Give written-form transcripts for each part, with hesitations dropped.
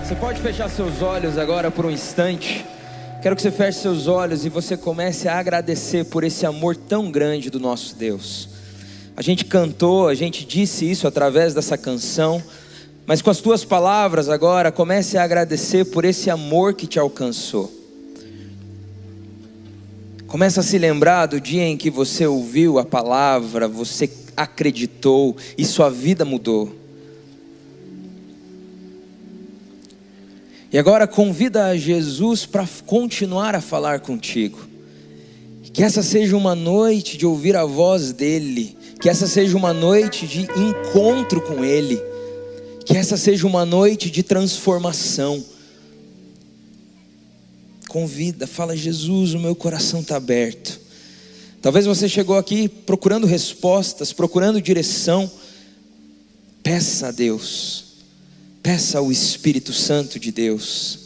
Você pode fechar seus olhos agora por um instante. Quero que você feche seus olhos e você comece a agradecer por esse amor tão grande do nosso Deus. A gente cantou, a gente disse isso através dessa canção, mas com as tuas palavras agora, comece a agradecer por esse amor que te alcançou. Comece a se lembrar do dia em que você ouviu a palavra, você acreditou e sua vida mudou. E agora convida a Jesus para continuar a falar contigo. Que essa seja uma noite de ouvir a voz dEle. Que essa seja uma noite de encontro com Ele. Que essa seja uma noite de transformação. Convida, fala: Jesus, o meu coração está aberto. Talvez você chegou aqui procurando respostas, procurando direção. Peça a Deus. Peça ao Espírito Santo de Deus.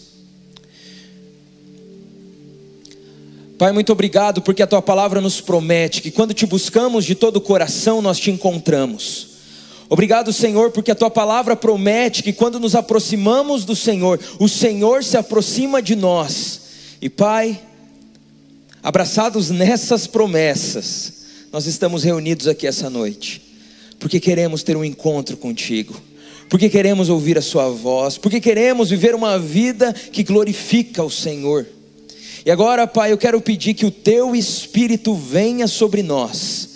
Pai, muito obrigado porque a Tua palavra nos promete que quando te buscamos de todo o coração nós te encontramos. Obrigado, Senhor, porque a Tua palavra promete que quando nos aproximamos do Senhor, o Senhor se aproxima de nós. E Pai, abraçados nessas promessas, nós estamos reunidos aqui essa noite, porque queremos ter um encontro contigo. Porque queremos ouvir a sua voz, porque queremos viver uma vida que glorifica o Senhor. E agora, Pai, eu quero pedir que o Teu Espírito venha sobre nós.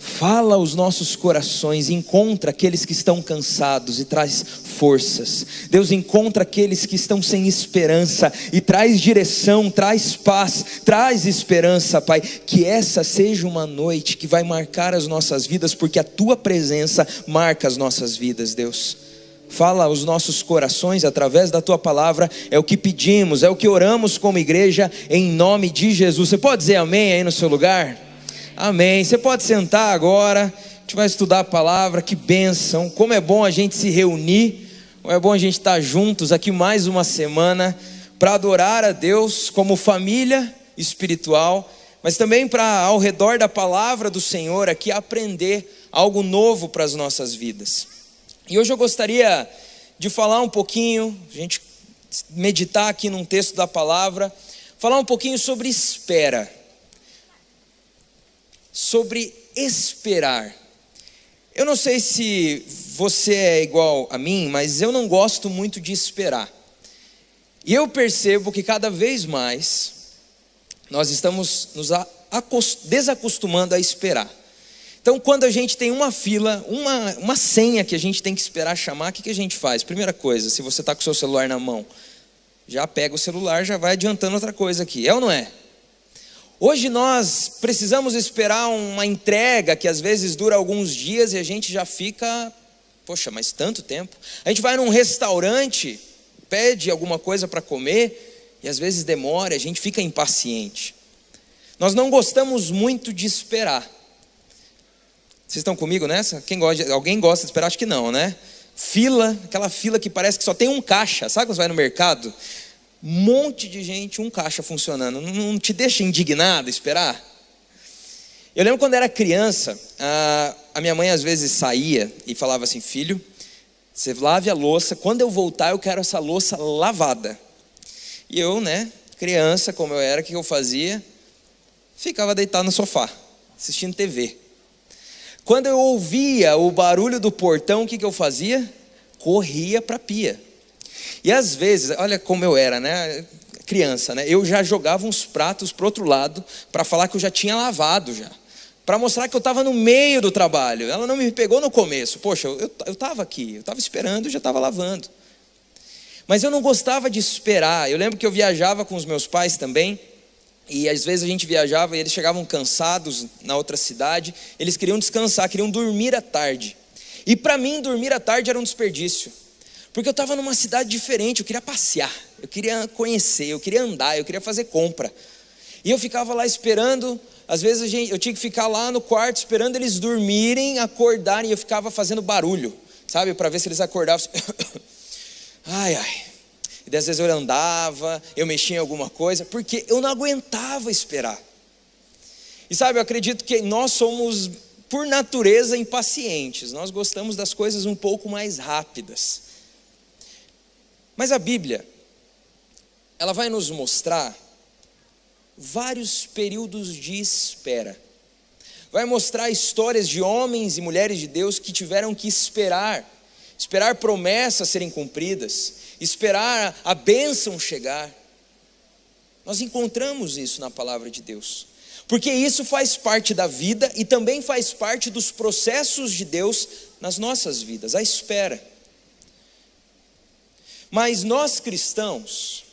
Fala aos nossos corações, encontra aqueles que estão cansados e traz forças. Deus, encontra aqueles que estão sem esperança e traz direção, traz paz, traz esperança, Pai. Que essa seja uma noite que vai marcar as nossas vidas, porque a Tua presença marca as nossas vidas, Deus. Fala aos nossos corações através da Tua palavra, é o que pedimos, é o que oramos como igreja, em nome de Jesus. Você pode dizer amém aí no seu lugar? Amém. Você pode sentar agora. A gente vai estudar a palavra. Que bênção. Como é bom a gente se reunir. Como é bom a gente estar juntos aqui mais uma semana para adorar a Deus como família espiritual, mas também para, ao redor da palavra do Senhor, aqui aprender algo novo para as nossas vidas. E hoje eu gostaria de falar um pouquinho, a gente meditar aqui num texto da palavra, falar um pouquinho sobre espera. Sobre esperar. Eu não sei se você é igual a mim, mas eu não gosto muito de esperar. E eu percebo que cada vez mais nós estamos nos desacostumando a esperar. Então, quando a gente tem uma fila, uma senha que a gente tem que esperar chamar, o que a gente faz? Primeira coisa, se você está com o seu celular na mão, já pega o celular, já vai adiantando outra coisa aqui. É ou não é? Hoje nós precisamos esperar uma entrega que às vezes dura alguns dias e a gente já fica, poxa, mas tanto tempo. A gente vai num restaurante, pede alguma coisa para comer e às vezes demora, a gente fica impaciente. Nós não gostamos muito de esperar. Vocês estão comigo nessa? Alguém gosta de esperar? Acho que não, né? Fila, aquela fila que parece que só tem um caixa. Sabe quando você vai no mercado? Monte de gente, um caixa funcionando. Não te deixa indignado esperar? Eu lembro quando era criança, a minha mãe às vezes saía e falava assim: filho, você lave a louça, quando eu voltar eu quero essa louça lavada. E eu, criança como eu era, o que eu fazia? Ficava deitado no sofá, assistindo TV. Quando eu ouvia o barulho do portão, o que eu fazia? Corria para a pia. E às vezes, olha como eu era, criança, eu já jogava uns pratos para o outro lado, para falar que eu já tinha lavado já, para mostrar que eu estava no meio do trabalho. Ela não me pegou no começo, poxa, eu estava aqui, eu estava esperando, eu já estava lavando. Mas eu não gostava de esperar. Eu lembro que eu viajava com os meus pais também, e às vezes a gente viajava e eles chegavam cansados na outra cidade, eles queriam descansar, queriam dormir à tarde. E para mim dormir à tarde era um desperdício. Porque eu estava numa cidade diferente, eu queria passear, eu queria conhecer, eu queria andar, eu queria fazer compra. E eu ficava lá esperando, às vezes eu tinha que ficar lá no quarto esperando eles dormirem, acordarem, e eu ficava fazendo barulho, sabe, para ver se eles acordavam. Ai. E às vezes eu andava, eu mexia em alguma coisa, porque eu não aguentava esperar. E sabe, eu acredito que nós somos, por natureza, impacientes. Nós gostamos das coisas um pouco mais rápidas. Mas a Bíblia, ela vai nos mostrar vários períodos de espera. Vai mostrar histórias de homens e mulheres de Deus que tiveram que esperar promessas serem cumpridas, esperar a bênção chegar. Nós encontramos isso na palavra de Deus, porque isso faz parte da vida e também faz parte dos processos de Deus nas nossas vidas, a espera. Mas nós cristãos,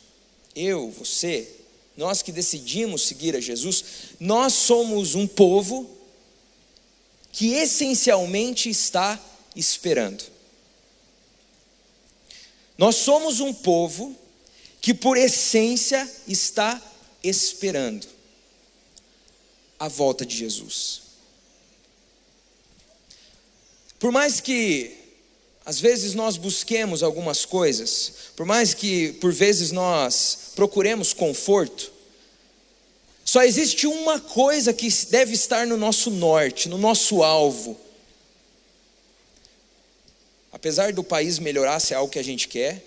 eu, você, nós que decidimos seguir a Jesus, nós somos um povo que essencialmente está esperando. Nós somos um povo que por essência está esperando a volta de Jesus. Por mais que às vezes nós busquemos algumas coisas, por mais que por vezes nós procuremos conforto, só existe uma coisa que deve estar no nosso norte, no nosso alvo. Apesar do país melhorar, se é algo que a gente quer,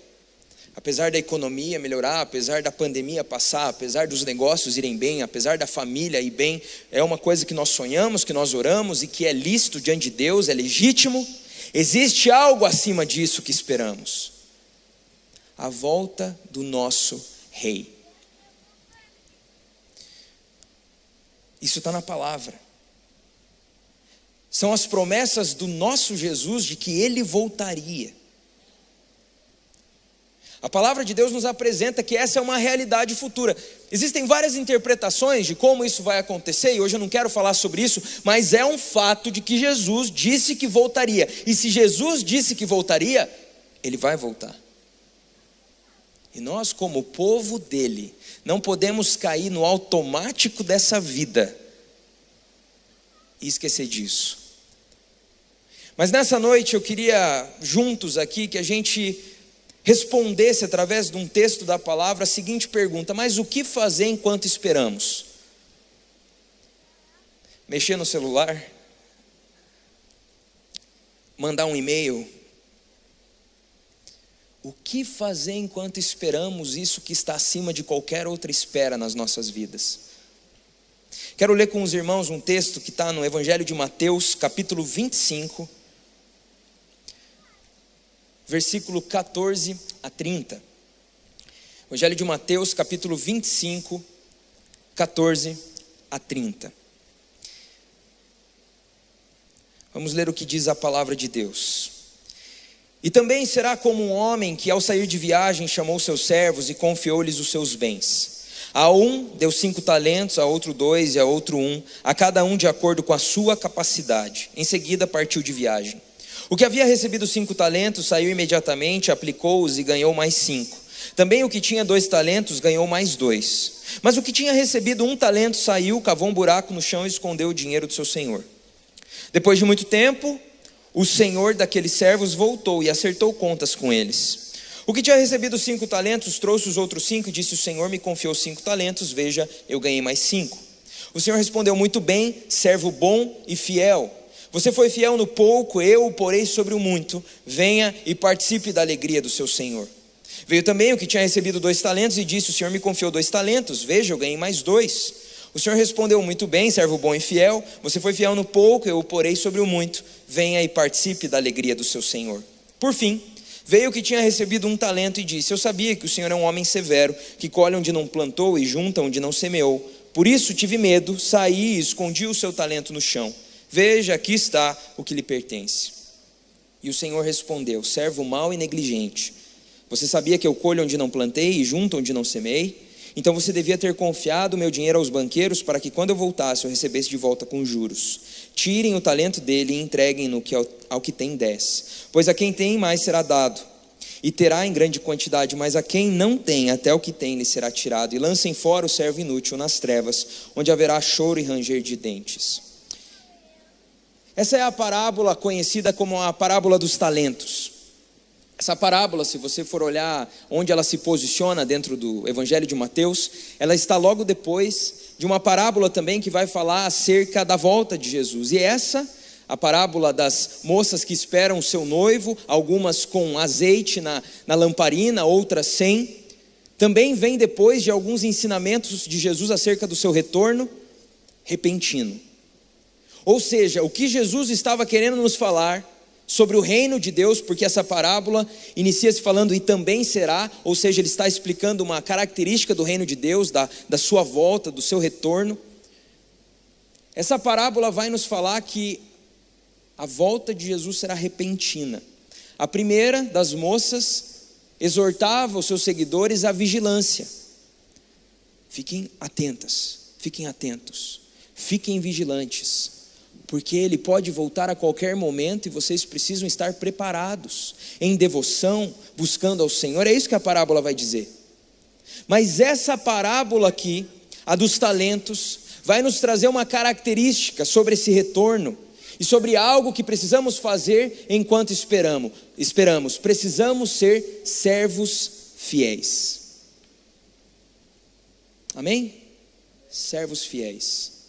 apesar da economia melhorar, apesar da pandemia passar, apesar dos negócios irem bem, apesar da família ir bem, é uma coisa que nós sonhamos, que nós oramos e que é lícito diante de Deus, é legítimo. Existe algo acima disso que esperamos: a volta do nosso Rei. Isso está na palavra. São as promessas do nosso Jesus de que Ele voltaria. A palavra de Deus nos apresenta que essa é uma realidade futura. Existem várias interpretações de como isso vai acontecer, e hoje eu não quero falar sobre isso, mas é um fato de que Jesus disse que voltaria. E se Jesus disse que voltaria, Ele vai voltar. E nós, como povo dele, não podemos cair no automático dessa vida e esquecer disso. Mas nessa noite eu queria juntos aqui que a gente respondesse através de um texto da palavra a seguinte pergunta: mas o que fazer enquanto esperamos? Mexer no celular? Mandar um e-mail? O que fazer enquanto esperamos isso que está acima de qualquer outra espera nas nossas vidas? Quero ler com os irmãos um texto que está no Evangelho de Mateus, capítulo 25, versículo 14 a 30. Evangelho de Mateus, capítulo 25, 14 a 30. Vamos ler o que diz a palavra de Deus. E também será como um homem que ao sair de viagem chamou seus servos e confiou-lhes os seus bens. A um deu 5 talentos, a outro 2 e a outro 1, a cada um de acordo com a sua capacidade. Em seguida partiu de viagem. O que havia recebido 5 talentos saiu imediatamente, aplicou-os e ganhou mais 5. Também o que tinha 2 talentos ganhou mais 2. Mas o que tinha recebido 1 talento saiu, cavou um buraco no chão e escondeu o dinheiro do seu senhor. Depois de muito tempo, o senhor daqueles servos voltou e acertou contas com eles. O que tinha recebido 5 talentos trouxe os outros 5 e disse: o senhor me confiou 5 talentos, veja, eu ganhei mais 5. O senhor respondeu: muito bem, servo bom e fiel. Você foi fiel no pouco, eu o porei sobre o muito. Venha e participe da alegria do seu senhor. Veio também o que tinha recebido 2 talentos e disse: o senhor me confiou 2 talentos, veja, eu ganhei mais 2. O senhor respondeu: muito bem, servo bom e fiel. Você foi fiel no pouco, eu o porei sobre o muito. Venha e participe da alegria do seu senhor. Por fim, veio o que tinha recebido 1 talento e disse: eu sabia que o senhor é um homem severo, que colhe onde não plantou e junta onde não semeou. Por isso tive medo, saí e escondi o seu talento no chão. Veja, aqui está o que lhe pertence. E o senhor respondeu: servo mau e negligente. Você sabia que eu colho onde não plantei e junto onde não semeei? Então você devia ter confiado o meu dinheiro aos banqueiros, para que quando eu voltasse eu recebesse de volta com juros. Tirem o talento dele e entreguem-no ao que tem 10. Pois a quem tem mais será dado, e terá em grande quantidade, mas a quem não tem, até o que tem lhe será tirado. E lancem fora o servo inútil nas trevas, onde haverá choro e ranger de dentes. Essa é a parábola conhecida como a parábola dos talentos. Essa parábola, se você for olhar onde ela se posiciona dentro do Evangelho de Mateus, ela está logo depois de uma parábola também que vai falar acerca da volta de Jesus. E essa, a parábola das moças que esperam o seu noivo, algumas com azeite na lamparina, outras sem. Também vem depois de alguns ensinamentos de Jesus acerca do seu retorno repentino. Ou seja, o que Jesus estava querendo nos falar sobre o reino de Deus, porque essa parábola inicia-se falando e também será, ou seja, ele está explicando uma característica do reino de Deus, da sua volta, do seu retorno. Essa parábola vai nos falar que a volta de Jesus será repentina. A primeira das moças exortava os seus seguidores à vigilância. Fiquem atentas, fiquem atentos, fiquem vigilantes, porque ele pode voltar a qualquer momento e vocês precisam estar preparados, em devoção, buscando ao Senhor. É isso que a parábola vai dizer. Mas essa parábola aqui, a dos talentos, vai nos trazer uma característica sobre esse retorno e sobre algo que precisamos fazer enquanto esperamos. Precisamos ser servos fiéis. Amém? Servos fiéis.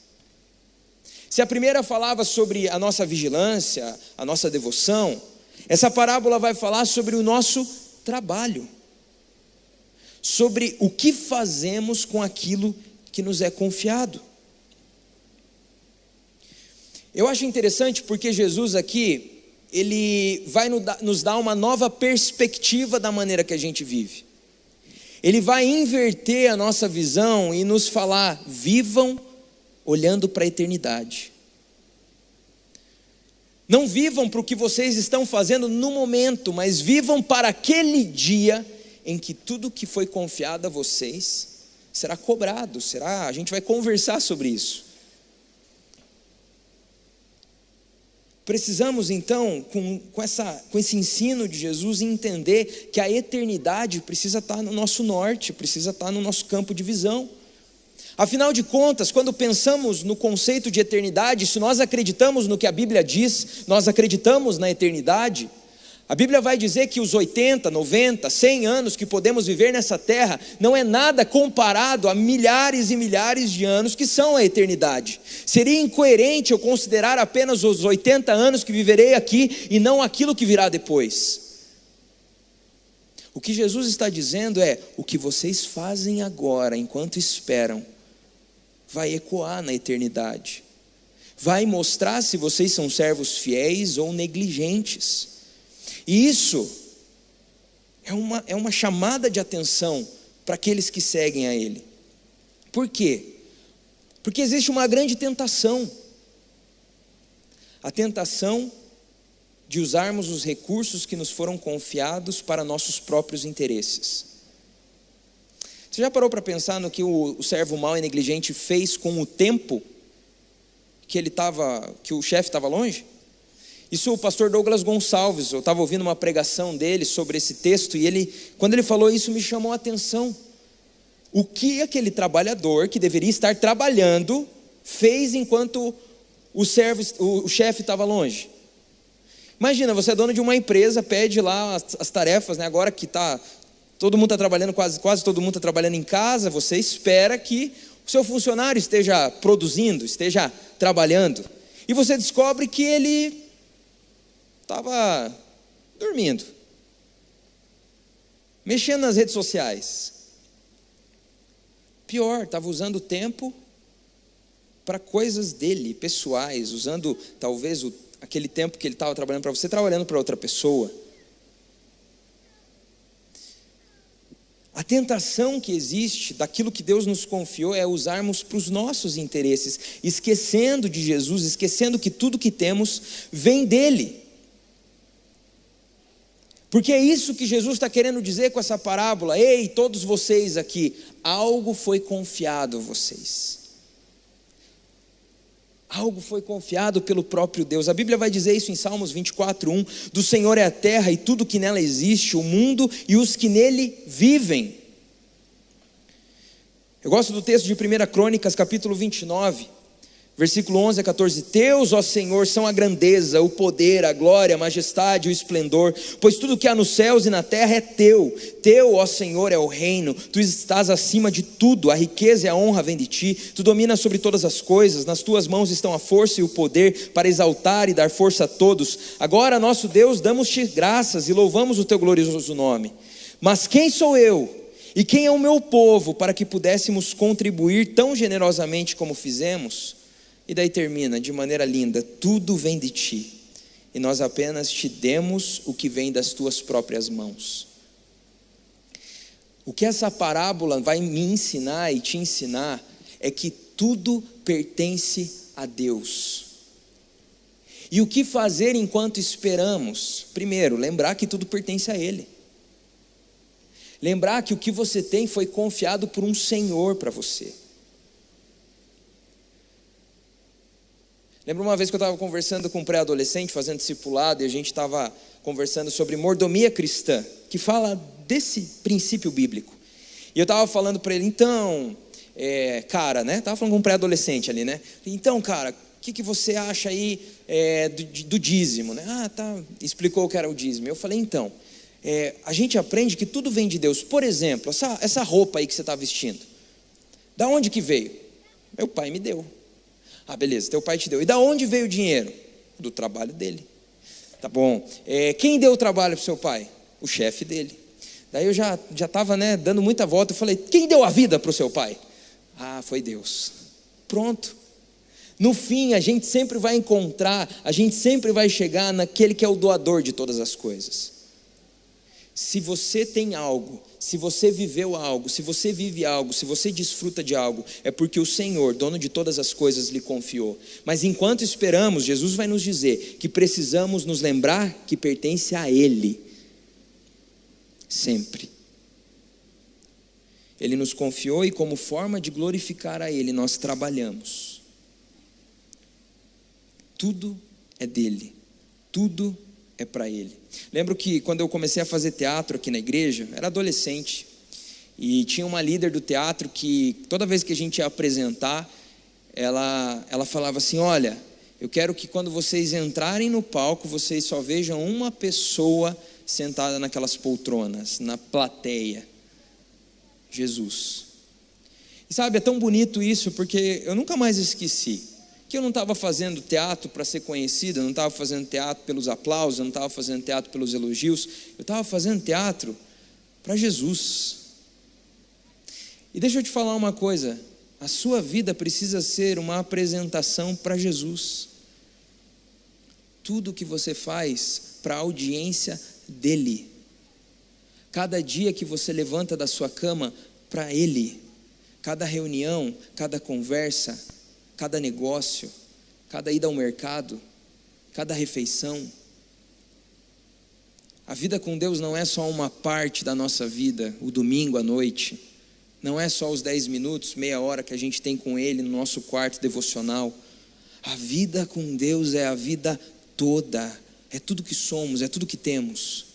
Se a primeira falava sobre a nossa vigilância, a nossa devoção, essa parábola vai falar sobre o nosso trabalho, sobre o que fazemos com aquilo que nos é confiado. Eu acho interessante porque Jesus aqui, ele vai nos dar uma nova perspectiva da maneira que a gente vive. Ele vai inverter a nossa visão e nos falar: vivam olhando para a eternidade. Não vivam para o que vocês estão fazendo no momento, mas vivam para aquele dia em que tudo que foi confiado a vocês será cobrado, a gente vai conversar sobre isso. Precisamos então, com esse ensino de Jesus, entender que a eternidade precisa estar no nosso norte, precisa estar no nosso campo de visão. Afinal de contas, quando pensamos no conceito de eternidade, se nós acreditamos no que a Bíblia diz, nós acreditamos na eternidade, a Bíblia vai dizer que os 80, 90, 100 anos que podemos viver nessa terra não é nada comparado a milhares e milhares de anos que são a eternidade. Seria incoerente eu considerar apenas os 80 anos que viverei aqui e não aquilo que virá depois. O que Jesus está dizendo é: o que vocês fazem agora, enquanto esperam, vai ecoar na eternidade. Vai mostrar se vocês são servos fiéis ou negligentes. E isso é uma chamada de atenção para aqueles que seguem a Ele. Por quê? Porque existe uma grande tentação. A tentação de usarmos os recursos que nos foram confiados para nossos próprios interesses. Você já parou para pensar no que o servo mau e negligente fez com o tempo que o chefe estava longe? Isso o pastor Douglas Gonçalves, eu estava ouvindo uma pregação dele sobre esse texto, e quando ele falou isso, me chamou a atenção. O que aquele trabalhador que deveria estar trabalhando fez enquanto o chefe estava longe? Imagina, você é dono de uma empresa, pede lá as tarefas, né? Agora que todo mundo está trabalhando, quase todo mundo está trabalhando em casa, você espera que o seu funcionário esteja produzindo, esteja trabalhando, e você descobre que ele estava dormindo, mexendo nas redes sociais. Pior, estava usando o tempo para coisas dele, pessoais, usando talvez aquele tempo que ele estava trabalhando para você, trabalhando para outra pessoa. A tentação que existe daquilo que Deus nos confiou é usarmos para os nossos interesses, esquecendo de Jesus, esquecendo que tudo que temos vem dele. Porque é isso que Jesus está querendo dizer com essa parábola. Ei, todos vocês aqui, algo foi confiado a vocês. Algo foi confiado pelo próprio Deus. A Bíblia vai dizer isso em Salmos 24:1. Do Senhor é a terra e tudo que nela existe, o mundo e os que nele vivem. Eu gosto do texto de 1 Crônicas, capítulo 29, Versículo 11 a 14: Teus, ó Senhor, são a grandeza, o poder, a glória, a majestade, o esplendor, pois tudo que há nos céus e na terra é teu. Teu, ó Senhor, é o reino, tu estás acima de tudo, a riqueza e a honra vêm de ti, tu dominas sobre todas as coisas, nas tuas mãos estão a força e o poder para exaltar e dar força a todos. Agora, nosso Deus, damos-te graças e louvamos o teu glorioso nome. Mas quem sou eu e quem é o meu povo para que pudéssemos contribuir tão generosamente como fizemos? E daí termina de maneira linda: tudo vem de ti, e nós apenas te demos o que vem das tuas próprias mãos. O que essa parábola vai me ensinar e te ensinar é que tudo pertence a Deus. E o que fazer enquanto esperamos? Primeiro, lembrar que tudo pertence a Ele. Lembrar que o que você tem foi confiado por um Senhor para você. Lembro uma vez que eu estava conversando com um pré-adolescente, fazendo discipulado, e a gente estava conversando sobre mordomia cristã, que fala desse princípio bíblico. E eu estava falando para ele: então, cara, né? Estava falando com um pré-adolescente ali, né? Então, cara, o que você acha aí do dízimo, né? Ah, tá. Explicou o que era o dízimo. Eu falei: então, a gente aprende que tudo vem de Deus. Por exemplo, essa roupa aí que você está vestindo, da onde que veio? Meu pai me deu. Ah, beleza, teu pai te deu. E da onde veio o dinheiro? Do trabalho dele. Tá bom. Quem deu o trabalho para o seu pai? O chefe dele. Daí eu já estava, né, dando muita volta. Eu falei: quem deu a vida para o seu pai? Ah, foi Deus. Pronto. No fim, a gente sempre vai encontrar, a gente sempre vai chegar naquele que é o doador de todas as coisas. Se você tem algo, se você viveu algo, se você vive algo, se você desfruta de algo, é porque o Senhor, dono de todas as coisas, lhe confiou. Mas enquanto esperamos, Jesus vai nos dizer que precisamos nos lembrar que pertence a Ele, sempre. Ele nos confiou e, como forma de glorificar a Ele, nós trabalhamos. Tudo é dele, tudo é para Ele. Lembro que quando eu comecei a fazer teatro aqui na igreja, era adolescente, e tinha uma líder do teatro que toda vez que a gente ia apresentar, ela falava assim: olha, eu quero que quando vocês entrarem no palco, vocês só vejam uma pessoa sentada naquelas poltronas, na plateia: Jesus. E sabe, é tão bonito isso, porque eu nunca mais esqueci que eu não estava fazendo teatro para ser conhecido, eu não estava fazendo teatro pelos aplausos, eu não estava fazendo teatro pelos elogios, eu estava fazendo teatro para Jesus. E deixa eu te falar uma coisa: a sua vida precisa ser uma apresentação para Jesus. Tudo que você faz para a audiência dele. Cada dia que você levanta da sua cama, para Ele. Cada reunião, cada conversa, cada negócio, cada ida ao mercado, cada refeição. A vida com Deus não é só uma parte da nossa vida, o domingo à noite. Não é só os 10 minutos, meia hora que a gente tem com Ele no nosso quarto devocional. A vida com Deus é a vida toda. É tudo que somos, é tudo que temos.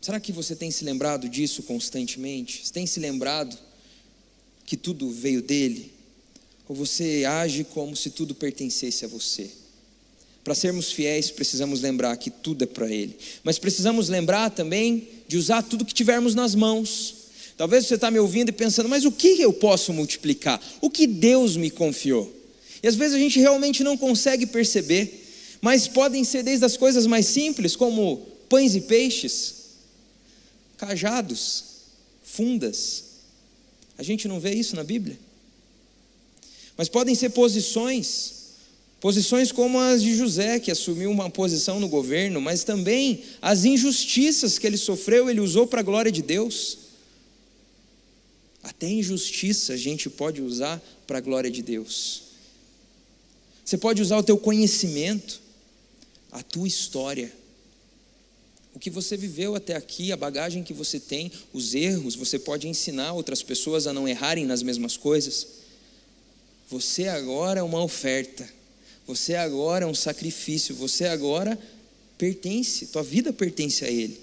Será que você tem se lembrado disso constantemente? Você tem se lembrado que tudo veio dele? Ou você age como se tudo pertencesse a você? Para sermos fiéis, precisamos lembrar que tudo é para Ele. Mas precisamos lembrar também de usar tudo que tivermos nas mãos. Talvez você está me ouvindo e pensando: mas o que eu posso multiplicar? O que Deus me confiou? E às vezes a gente realmente não consegue perceber. Mas podem ser desde as coisas mais simples, como pães e peixes, cajados, fundas. A gente não vê isso na Bíblia. Mas podem ser posições como as de José, que assumiu uma posição no governo, mas também as injustiças que ele sofreu, ele usou para a glória de Deus. Até injustiça a gente pode usar para a glória de Deus. Você pode usar o teu conhecimento, a tua história, o que você viveu até aqui, a bagagem que você tem, os erros. Você pode ensinar outras pessoas a não errarem nas mesmas coisas. Você agora é uma oferta, você agora é um sacrifício, você agora pertence, tua vida pertence a Ele.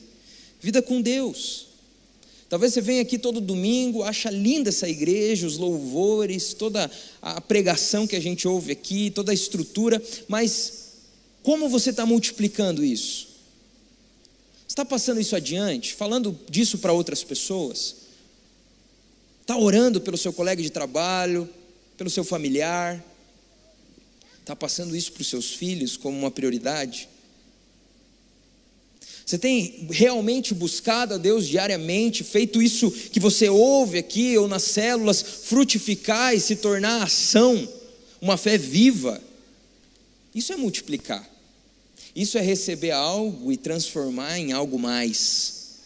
Vida com Deus. Talvez você venha aqui todo domingo, acha linda essa igreja, os louvores, toda a pregação que a gente ouve aqui, toda a estrutura, mas como você está multiplicando isso? Você está passando isso adiante, falando disso para outras pessoas? Está orando pelo seu colega de trabalho, pelo seu familiar? Está passando isso para os seus filhos como uma prioridade? Você tem realmente buscado a Deus diariamente, feito isso que você ouve aqui ou nas células, frutificar e se tornar ação, uma fé viva? Isso é multiplicar. Isso é receber algo e transformar em algo mais.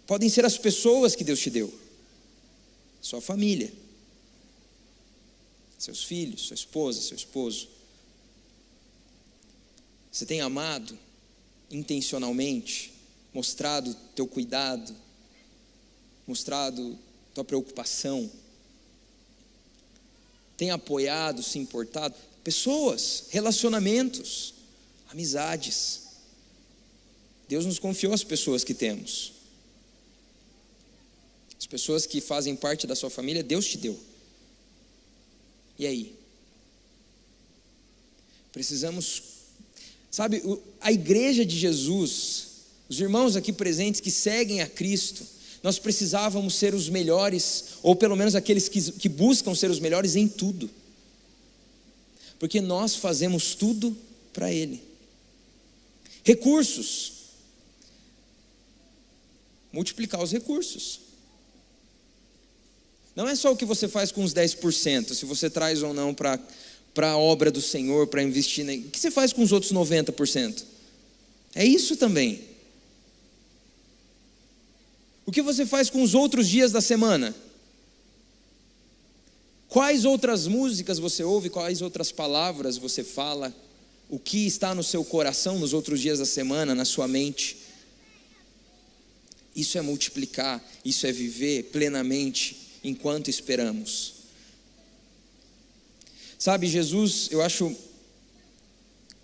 Podem ser as pessoas que Deus te deu, sua família, seus filhos, sua esposa, seu esposo. Você tem amado intencionalmente, mostrado teu cuidado, mostrado tua preocupação, tem apoiado, se importado? Pessoas, relacionamentos, amizades. Deus nos confiou as pessoas que temos. As pessoas que fazem parte da sua família, Deus te deu. E aí? Precisamos, sabe, a igreja de Jesus, os irmãos aqui presentes que seguem a Cristo, nós precisávamos ser os melhores, ou pelo menos aqueles que buscam ser os melhores em tudo, porque nós fazemos tudo para Ele. Recursos, multiplicar os recursos. Não é só o que você faz com os 10%, se você traz ou não para a obra do Senhor, para investir. O que você faz com os outros 90%? É isso também. O que você faz com os outros dias da semana? Quais outras músicas você ouve? Quais outras palavras você fala? O que está no seu coração nos outros dias da semana, na sua mente? Isso é multiplicar, isso é viver plenamente enquanto esperamos. Sabe, Jesus, eu acho,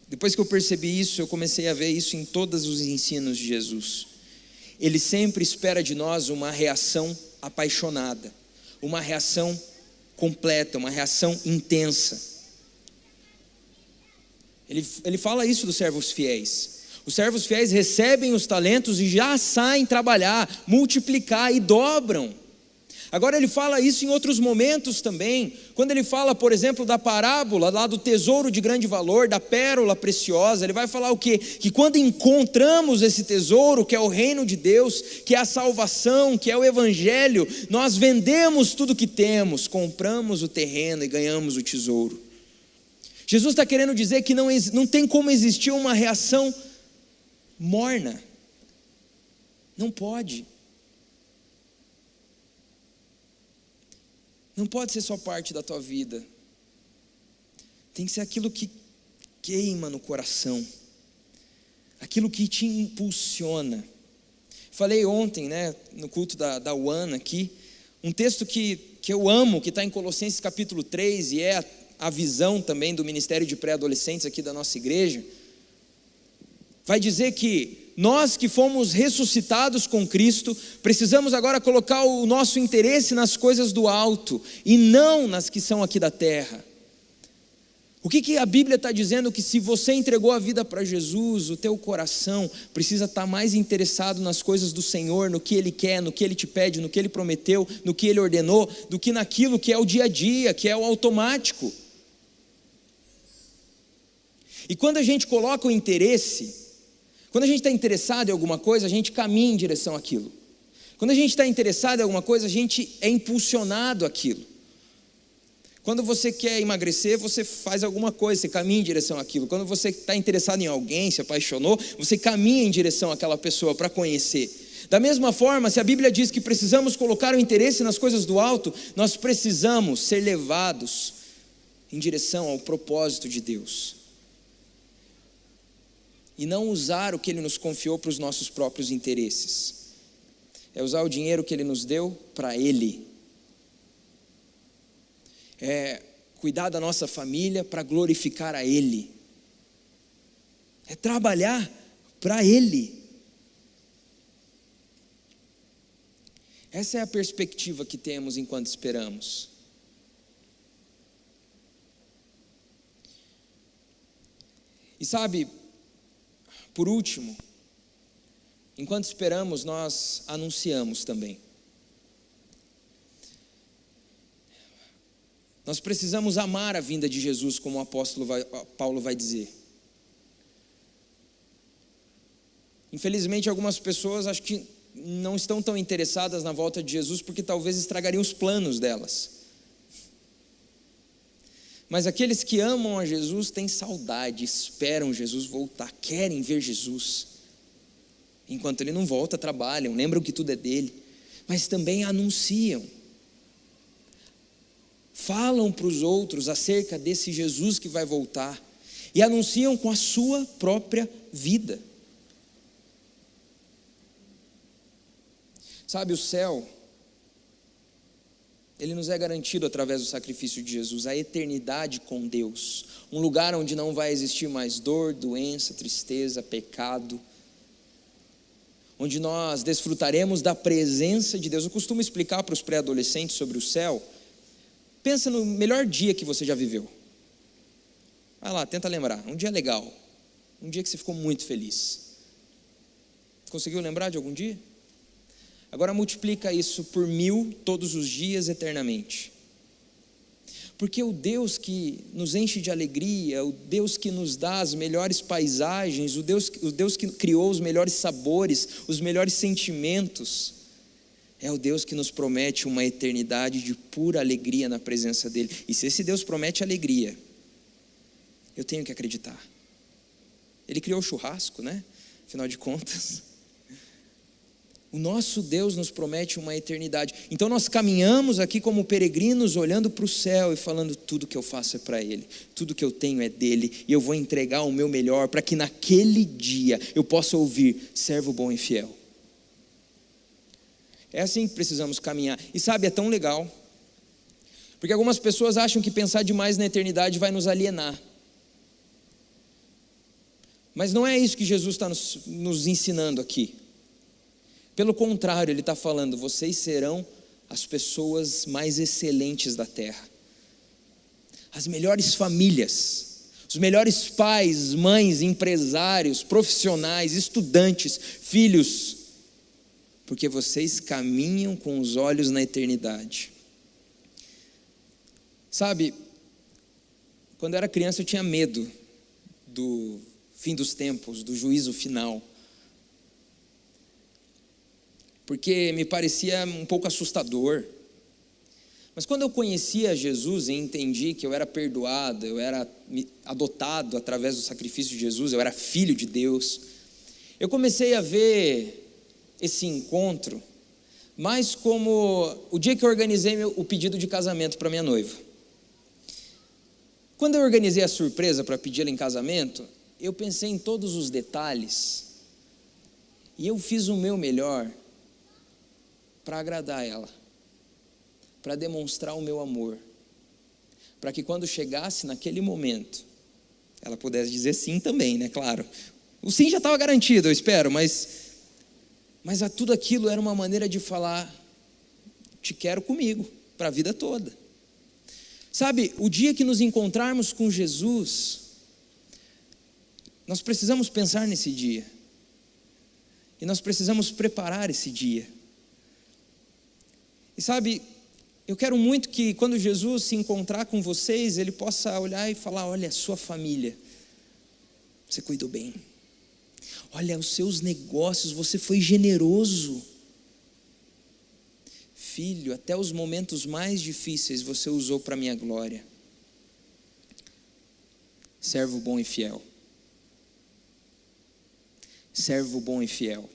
depois que eu percebi isso, eu comecei a ver isso em todos os ensinos de Jesus. Ele sempre espera de nós uma reação apaixonada, uma reação completa, uma reação intensa. Ele fala isso dos servos fiéis. Os servos fiéis recebem os talentos e já saem trabalhar, multiplicar e dobram. Agora ele fala isso em outros momentos também, quando ele fala, por exemplo, da parábola lá do tesouro de grande valor, da pérola preciosa. Ele vai falar o quê? Que quando encontramos esse tesouro, que é o reino de Deus, que é a salvação, que é o evangelho, nós vendemos tudo que temos, compramos o terreno e ganhamos o tesouro. Jesus está querendo dizer que não tem como existir uma reação morna, não pode. Não pode ser só parte da tua vida. Tem que ser aquilo que queima no coração, aquilo que te impulsiona. Falei ontem, no culto da UAN aqui, um texto que eu amo, que está em Colossenses capítulo 3, e é a visão também do Ministério de Pré-Adolescentes aqui da nossa igreja. Vai dizer que nós que fomos ressuscitados com Cristo, precisamos agora colocar o nosso interesse nas coisas do alto, e não nas que são aqui da terra. O que a Bíblia está dizendo? Que se você entregou a vida para Jesus, o teu coração precisa estar mais interessado nas coisas do Senhor, no que Ele quer, no que Ele te pede, no que Ele prometeu, no que Ele ordenou, do que naquilo que é o dia a dia, que é o automático. E quando a gente coloca o interesse, quando a gente está interessado em alguma coisa, a gente caminha em direção àquilo. Quando a gente está interessado em alguma coisa, a gente é impulsionado àquilo. Quando você quer emagrecer, você faz alguma coisa, você caminha em direção àquilo. Quando você está interessado em alguém, se apaixonou, você caminha em direção àquela pessoa para conhecer. Da mesma forma, se a Bíblia diz que precisamos colocar o interesse nas coisas do alto, nós precisamos ser levados em direção ao propósito de Deus. E não usar o que Ele nos confiou para os nossos próprios interesses. É usar o dinheiro que Ele nos deu para Ele. É cuidar da nossa família para glorificar a Ele. É trabalhar para Ele. Essa é a perspectiva que temos enquanto esperamos. E sabe, por último, enquanto esperamos, nós anunciamos também. Nós precisamos amar a vinda de Jesus, como o apóstolo Paulo vai dizer. Infelizmente, algumas pessoas acho que não estão tão interessadas na volta de Jesus, porque talvez estragariam os planos delas. Mas aqueles que amam a Jesus têm saudade, esperam Jesus voltar, querem ver Jesus. Enquanto ele não volta, trabalham, lembram que tudo é dele, mas também anunciam. Falam para os outros acerca desse Jesus que vai voltar e anunciam com a sua própria vida. Sabe, o céu, ele nos é garantido através do sacrifício de Jesus, a eternidade com Deus, um lugar onde não vai existir mais dor, doença, tristeza, pecado, onde nós desfrutaremos da presença de Deus. Eu costumo explicar para os pré-adolescentes sobre o céu. Pensa no melhor dia que você já viveu. Vai lá, tenta lembrar, um dia legal, um dia que você ficou muito feliz. Conseguiu lembrar de algum dia? Agora multiplica isso por 1000 todos os dias eternamente. Porque o Deus que nos enche de alegria, o Deus que nos dá as melhores paisagens, o Deus que criou os melhores sabores, os melhores sentimentos, é o Deus que nos promete uma eternidade de pura alegria na presença dele. E se esse Deus promete alegria, eu tenho que acreditar. Ele criou o churrasco, né? Afinal de contas, o nosso Deus nos promete uma eternidade. Então nós caminhamos aqui como peregrinos, olhando para o céu e falando: tudo que eu faço é para Ele, tudo que eu tenho é dele, e eu vou entregar o meu melhor para que naquele dia eu possa ouvir: servo bom e fiel. É assim que precisamos caminhar. E sabe, é tão legal, porque algumas pessoas acham que pensar demais na eternidade vai nos alienar. Mas não é isso que Jesus está nos ensinando aqui. Pelo contrário, Ele está falando: vocês serão as pessoas mais excelentes da terra, as melhores famílias, os melhores pais, mães, empresários, profissionais, estudantes, filhos, porque vocês caminham com os olhos na eternidade. Sabe, quando eu era criança eu tinha medo do fim dos tempos, do juízo final, porque me parecia um pouco assustador. Mas quando eu conhecia Jesus e entendi que eu era perdoado, eu era adotado através do sacrifício de Jesus, eu era filho de Deus, eu comecei a ver esse encontro mais como o dia que eu organizei o pedido de casamento para minha noiva. Quando eu organizei a surpresa para pedi-la em casamento, eu pensei em todos os detalhes e eu fiz o meu melhor para agradar ela, para demonstrar o meu amor, para que quando chegasse naquele momento, ela pudesse dizer sim também, né? Claro, o sim já estava garantido, eu espero, mas a tudo aquilo era uma maneira de falar: te quero comigo, para a vida toda. Sabe, o dia que nos encontrarmos com Jesus, nós precisamos pensar nesse dia, e nós precisamos preparar esse dia. E sabe, eu quero muito que quando Jesus se encontrar com vocês, Ele possa olhar e falar: olha, sua família, você cuidou bem. Olha, os seus negócios, você foi generoso. Filho, até os momentos mais difíceis você usou para a minha glória. Servo bom e fiel. Servo bom e fiel.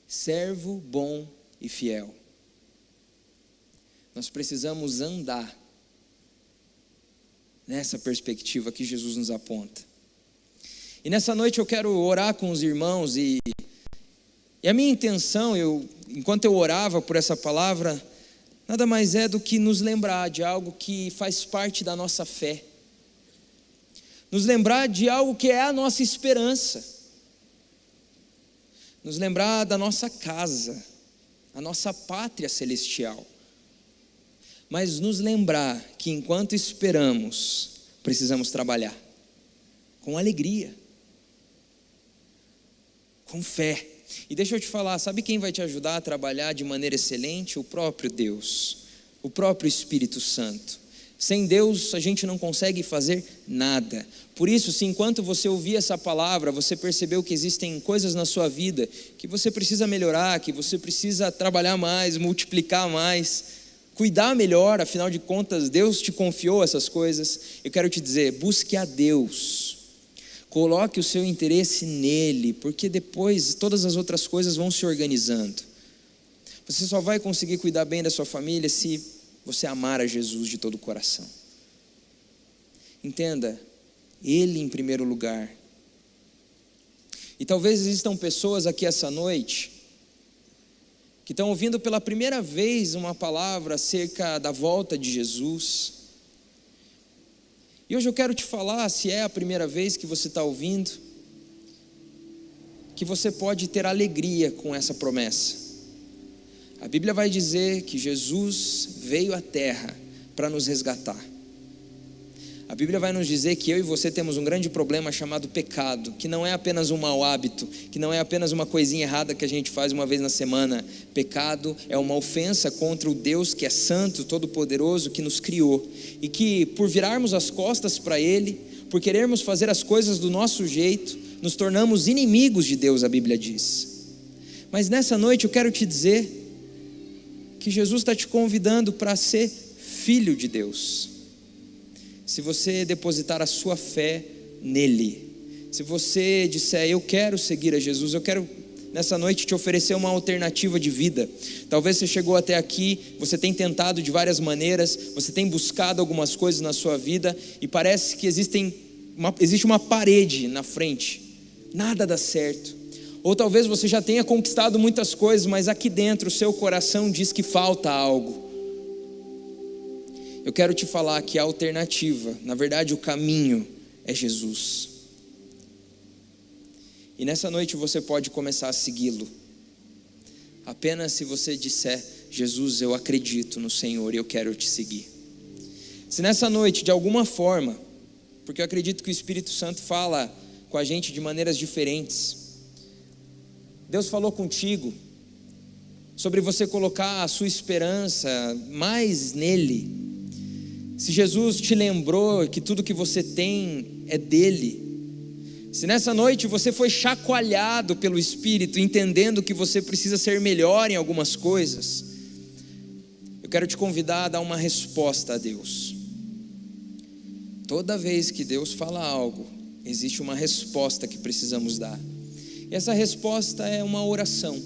Servo bom e fiel. Nós precisamos andar nessa perspectiva que Jesus nos aponta. E nessa noite eu quero orar com os irmãos e a minha intenção, enquanto eu orava por essa palavra, nada mais é do que nos lembrar de algo que faz parte da nossa fé, nos lembrar de algo que é a nossa esperança, nos lembrar da nossa casa, a nossa pátria celestial. Mas nos lembrar que enquanto esperamos, precisamos trabalhar com alegria, com fé. E deixa eu te falar, sabe quem vai te ajudar a trabalhar de maneira excelente? O próprio Deus, o próprio Espírito Santo. Sem Deus a gente não consegue fazer nada. Por isso, se enquanto você ouvir essa palavra, você percebeu que existem coisas na sua vida que você precisa melhorar, que você precisa trabalhar mais, multiplicar mais, cuidar melhor, afinal de contas Deus te confiou essas coisas, eu quero te dizer, busque a Deus, coloque o seu interesse nele, porque depois todas as outras coisas vão se organizando. Você só vai conseguir cuidar bem da sua família se você amar a Jesus de todo o coração. Entenda, Ele em primeiro lugar. E talvez existam pessoas aqui essa noite que estão ouvindo pela primeira vez uma palavra acerca da volta de Jesus. E hoje eu quero te falar, se é a primeira vez que você está ouvindo, que você pode ter alegria com essa promessa. A Bíblia vai dizer que Jesus veio à terra para nos resgatar. A Bíblia vai nos dizer que eu e você temos um grande problema chamado pecado, que não é apenas um mau hábito, que não é apenas uma coisinha errada que a gente faz uma vez na semana. Pecado é uma ofensa contra o Deus que é santo, todo-poderoso, que nos criou. E que por virarmos as costas para Ele, por querermos fazer as coisas do nosso jeito, nos tornamos inimigos de Deus, a Bíblia diz. Mas nessa noite eu quero te dizer que Jesus está te convidando para ser filho de Deus. Se você depositar a sua fé nele, se você disser, eu quero seguir a Jesus, eu quero nessa noite te oferecer uma alternativa de vida. Talvez você chegou até aqui, você tem tentado de várias maneiras, você tem buscado algumas coisas na sua vida e parece que existe uma parede na frente, nada dá certo. Ou talvez você já tenha conquistado muitas coisas, mas aqui dentro o seu coração diz que falta algo. Eu quero te falar que a alternativa, na verdade o caminho é Jesus. E nessa noite você pode começar a segui-lo. Apenas se você disser, Jesus, eu acredito no Senhor e eu quero te seguir. Se nessa noite, de alguma forma, porque eu acredito que o Espírito Santo fala com a gente de maneiras diferentes, Deus falou contigo sobre você colocar a sua esperança mais nele. Se Jesus te lembrou que tudo que você tem é dele, se nessa noite você foi chacoalhado pelo Espírito, entendendo que você precisa ser melhor em algumas coisas, eu quero te convidar a dar uma resposta a Deus. Toda vez que Deus fala algo, existe uma resposta que precisamos dar. E essa resposta é uma oração.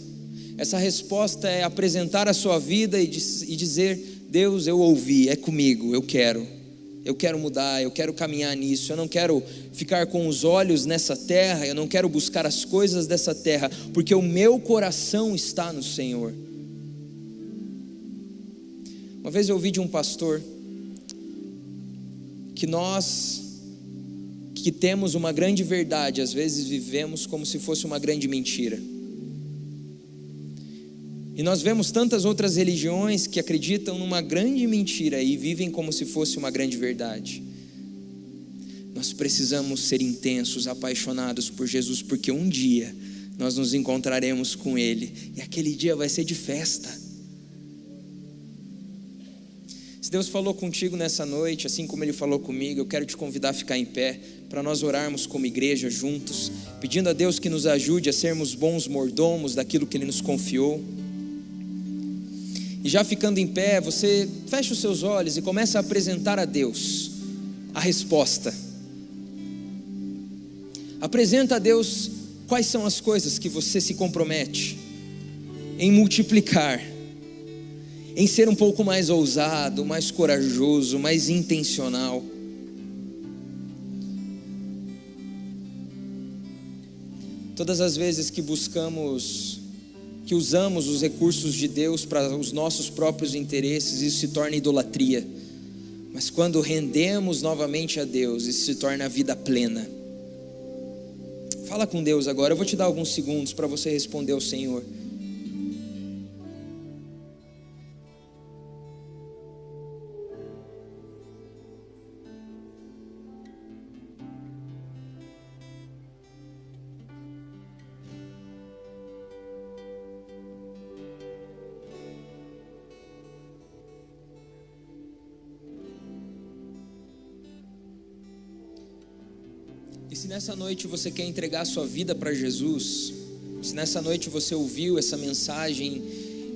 Essa resposta é apresentar a sua vida e dizer, Deus, eu ouvi, é comigo, eu quero mudar, eu quero caminhar nisso, eu não quero ficar com os olhos nessa terra, eu não quero buscar as coisas dessa terra, porque o meu coração está no Senhor. Uma vez eu ouvi de um pastor que nós que temos uma grande verdade, às vezes vivemos como se fosse uma grande mentira. E nós vemos tantas outras religiões que acreditam numa grande mentira e vivem como se fosse uma grande verdade. Nós precisamos ser intensos, apaixonados por Jesus, porque um dia nós nos encontraremos com Ele e aquele dia vai ser de festa. Se Deus falou contigo nessa noite, assim como Ele falou comigo, eu quero te convidar a ficar em pé, para nós orarmos como igreja juntos, pedindo a Deus que nos ajude a sermos bons mordomos daquilo que Ele nos confiou. E já ficando em pé, você fecha os seus olhos e começa a apresentar a Deus a resposta. Apresenta a Deus quais são as coisas que você se compromete em multiplicar, em ser um pouco mais ousado, mais corajoso, mais intencional. Todas as vezes que que usamos os recursos de Deus para os nossos próprios interesses, isso se torna idolatria. Mas quando rendemos novamente a Deus, isso se torna a vida plena. Fala com Deus agora, eu vou te dar alguns segundos para você responder ao Senhor. se nessa noite você quer entregar a sua vida para Jesus, se nessa noite você ouviu essa mensagem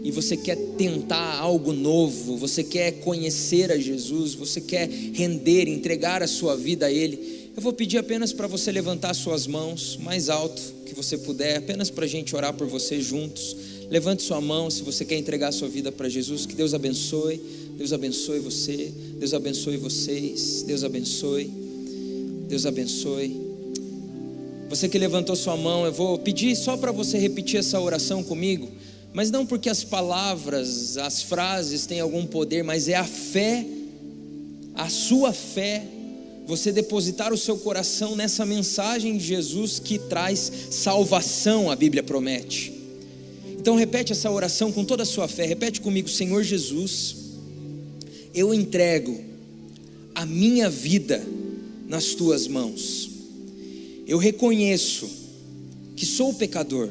e você quer tentar algo novo, você quer conhecer a Jesus, você quer render, entregar a sua vida a Ele, eu vou pedir apenas para você levantar suas mãos mais alto que você puder, apenas para a gente orar por você juntos. Levante sua mão se você quer entregar a sua vida para Jesus. Que Deus abençoe você, Deus abençoe vocês, Deus abençoe. Você que levantou sua mão, eu vou pedir só para você repetir essa oração comigo, mas não porque as palavras, as frases têm algum poder, mas é a fé, a sua fé, você depositar o seu coração nessa mensagem de Jesus que traz salvação, a Bíblia promete. Então repete essa oração com toda a sua fé, repete comigo: Senhor Jesus, eu entrego a minha vida nas tuas mãos. Eu reconheço que sou pecador,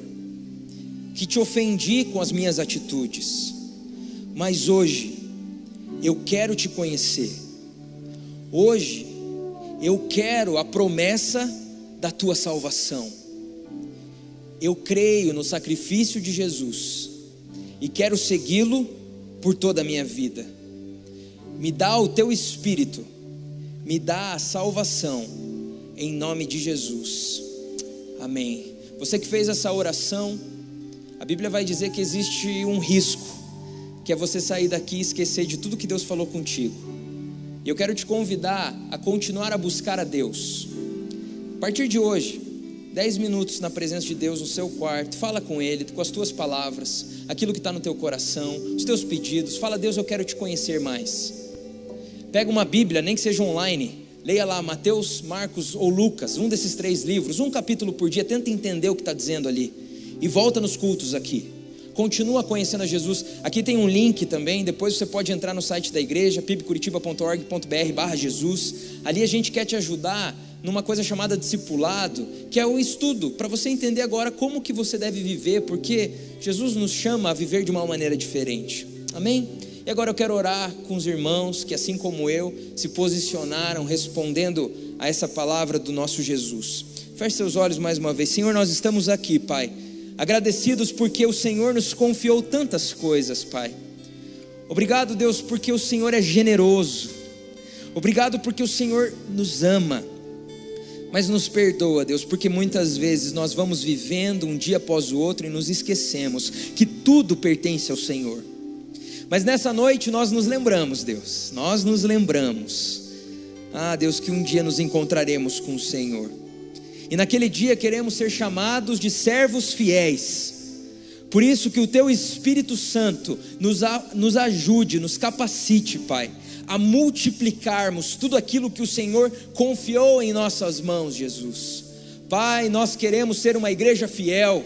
que te ofendi com as minhas atitudes, mas hoje eu quero te conhecer. Hoje eu quero a promessa da tua salvação. Eu creio no sacrifício de Jesus e quero segui-lo por toda a minha vida. Me dá o teu Espírito, me dá a salvação, em nome de Jesus, amém. Você que fez essa oração, a Bíblia vai dizer que existe um risco, que é você sair daqui e esquecer de tudo que Deus falou contigo. E eu quero te convidar a continuar a buscar a Deus. A partir de hoje, 10 minutos na presença de Deus no seu quarto, fala com Ele, com as tuas palavras, aquilo que está no teu coração, os teus pedidos. Fala: Deus, eu quero te conhecer mais. Pega uma Bíblia, nem que seja online, leia lá Mateus, Marcos ou Lucas, um desses 3 livros, um capítulo por dia, tenta entender o que está dizendo ali, e volta nos cultos aqui. Continua conhecendo a Jesus. Aqui tem um link também, depois você pode entrar no site da igreja, pibcuritiba.org.br/Jesus. Ali a gente quer te ajudar numa coisa chamada discipulado, que é o estudo, para você entender agora como que você deve viver, porque Jesus nos chama a viver de uma maneira diferente, amém? E agora eu quero orar com os irmãos que, assim como eu, se posicionaram respondendo a essa palavra do nosso Jesus. Feche seus olhos mais uma vez. Senhor, nós estamos aqui, Pai, agradecidos porque o Senhor nos confiou tantas coisas, Pai. Obrigado, Deus, porque o Senhor é generoso. Obrigado porque o Senhor nos ama. Mas nos perdoa, Deus, porque muitas vezes nós vamos vivendo um dia após o outro e nos esquecemos que tudo pertence ao Senhor. Mas nessa noite nós nos lembramos, Deus, Deus, que um dia nos encontraremos com o Senhor. E naquele dia queremos ser chamados de servos fiéis. Por isso que o Teu Espírito Santo nos ajude, nos capacite, Pai, a multiplicarmos tudo aquilo que o Senhor confiou em nossas mãos, Jesus. Pai, nós queremos ser uma igreja fiel,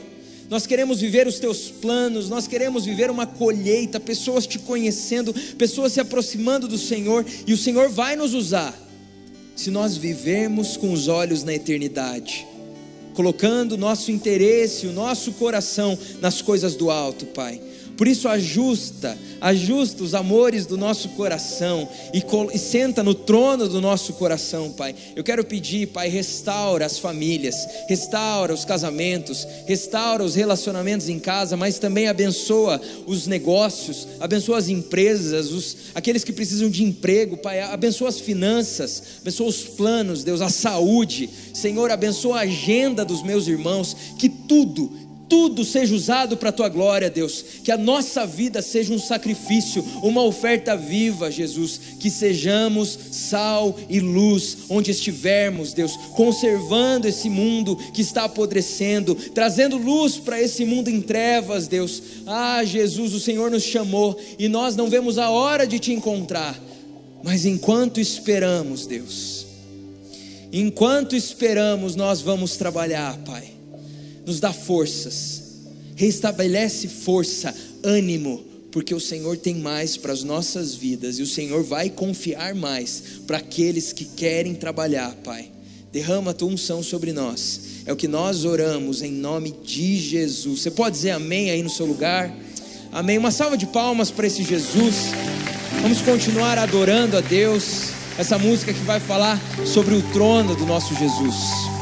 nós queremos viver os Teus planos, nós queremos viver uma colheita, pessoas Te conhecendo, pessoas se aproximando do Senhor, e o Senhor vai nos usar, se nós vivermos com os olhos na eternidade, colocando o nosso interesse, o nosso coração nas coisas do alto, Pai. Por isso ajusta os amores do nosso coração e senta no trono do nosso coração, Pai. Eu quero pedir, Pai, restaura as famílias, restaura os casamentos, restaura os relacionamentos em casa, mas também abençoa os negócios, abençoa as empresas, aqueles que precisam de emprego, Pai, abençoa as finanças, abençoa os planos, Deus, a saúde, Senhor, abençoa a agenda dos meus irmãos, que tudo seja usado para a Tua glória, Deus, que a nossa vida seja um sacrifício, uma oferta viva, Jesus, que sejamos sal e luz onde estivermos, Deus, conservando esse mundo que está apodrecendo, trazendo luz para esse mundo em trevas, Deus. Jesus, o Senhor nos chamou e nós não vemos a hora de Te encontrar, mas enquanto esperamos, Deus, nós vamos trabalhar, Pai. Nos dá forças, restabelece força, ânimo, porque o Senhor tem mais para as nossas vidas, e o Senhor vai confiar mais para aqueles que querem trabalhar, Pai. Derrama a Tua unção sobre nós, é o que nós oramos em nome de Jesus. Você pode dizer amém aí no seu lugar? Amém. Uma salva de palmas para esse Jesus. Vamos continuar adorando a Deus, essa música que vai falar sobre o trono do nosso Jesus.